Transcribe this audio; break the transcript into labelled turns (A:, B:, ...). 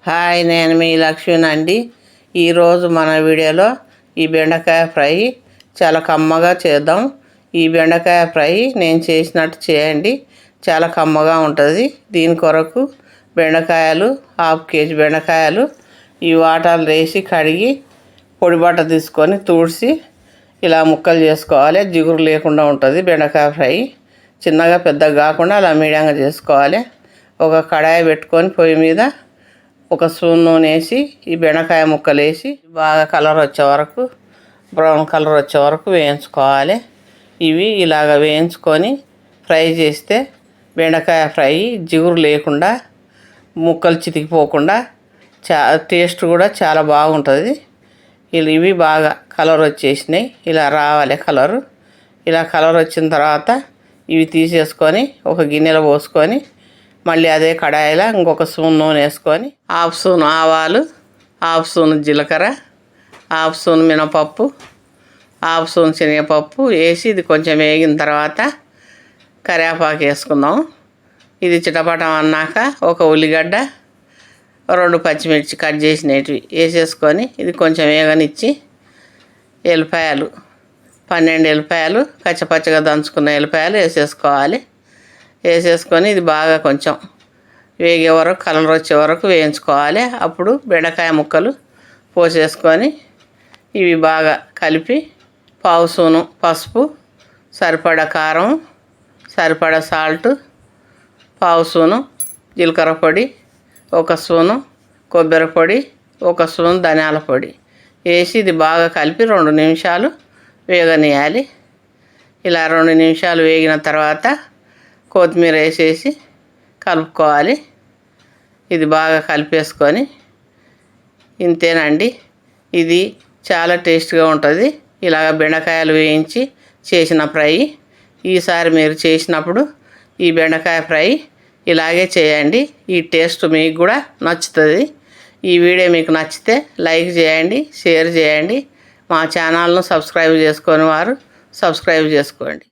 A: Hi, నేను మీ లక్ష్మిని అండి. ఈరోజు మన వీడియోలో ఈ బెండకాయ ఫ్రై చాలా కమ్మగా చేద్దాం. ఈ బెండకాయ ఫ్రై నేను చేసినట్టు చేయండి, చాలా కమ్మగా ఉంటుంది. దీని కొరకు బెండకాయలు 1/2 కేజీ బెండకాయలు ఈ వాటర్లో వేసి కడిగి పొడి బట్ట తీసుకొని తుడిచి ఇలా ముక్కలు చేసుకోవాలి. జిగురు లేకుండా ఉంటుంది బెండకాయ ఫ్రై. చిన్నగా పెద్దగా కాకుండా అలా మీడియంగా చేసుకోవాలి. ఒక కడాయి పెట్టుకొని పొయ్యి మీద ఒక స్పూన్ నూనె వేసి ఈ బెండకాయ ముక్కలు వేసి బాగా కలర్ వచ్చే వరకు, బ్రౌన్ కలర్ వచ్చే వరకు వేయించుకోవాలి. ఇవి ఇలాగ వేయించుకొని ఫ్రై చేస్తే బెండకాయ ఫ్రై జిగురు లేకుండా, ముక్కలు చితికిపోకుండా టేస్ట్ కూడా చాలా బాగుంటుంది. ఇవి బాగా కలర్ వచ్చేసినాయి. ఇలా రావాలి కలరు. ఇలా కలర్ వచ్చిన తర్వాత ఇవి తీసేసుకొని ఒక గిన్నెలో పోసుకొని మళ్ళీ అదే కడాయిలో ఇంకొక స్పూన్ నూనె వేసుకొని 1/2 స్పూన్ ఆవాలు, 1/2 స్పూన్ జీలకర్ర, 1/2 స్పూన్ మినపప్పు, 1/2 స్పూన్ శనగపప్పు వేసి ఇది కొంచెం వేగిన తర్వాత కరివేపాకు వేసుకుందాం. ఇది చిటపటం అన్నాక ఒక ఉల్లిగడ్డ, 2 పచ్చిమిర్చి కట్ చేసినవి వేసేసుకొని ఇది కొంచెం వేగనిచ్చి ఎల్లిపాయలు 12 ఎల్లిపాయలు కచ్చపచ్చగా దంచుకున్న ఎల్లిపాయలు వేసేసుకోవాలి. వేసేసుకొని ఇది బాగా కొంచెం వేగే వరకు, కలర్ వచ్చే వరకు వేయించుకోవాలి. అప్పుడు బెండకాయ ముక్కలు పోసేసుకొని ఇవి బాగా కలిపి 1/2 స్పూను పసుపు, సరిపడా కారం, సరిపడా సాల్ట్, 1/2 స్పూను జీలకర్ర పొడి, 1 స్పూను కొబ్బరి పొడి, 1 స్పూన్ ధనియాల పొడి వేసి ఇది బాగా కలిపి 2 నిమిషాలు వేగనీయాలి. ఇలా 2 నిమిషాలు వేగిన తర్వాత కొత్తిమీర వేసేసి కలుపుకోవాలి. ఇది బాగా కలిపేసుకొని ఇంతేనండి. ఇది చాలా టేస్ట్గా ఉంటుంది. ఇలాగ బెండకాయలు వేయించి చేసిన ఫ్రై. ఈసారి మీరు చేసినప్పుడు ఈ బెండకాయ ఫ్రై ఇలాగే చేయండి. ఈ టేస్ట్ మీకు కూడా నచ్చుతుంది. ఈ వీడియో మీకు నచ్చితే లైక్ చేయండి, షేర్ చేయండి. మా ఛానల్ను సబ్స్క్రైబ్ చేసుకొని వారు సబ్స్క్రైబ్ చేసుకోండి.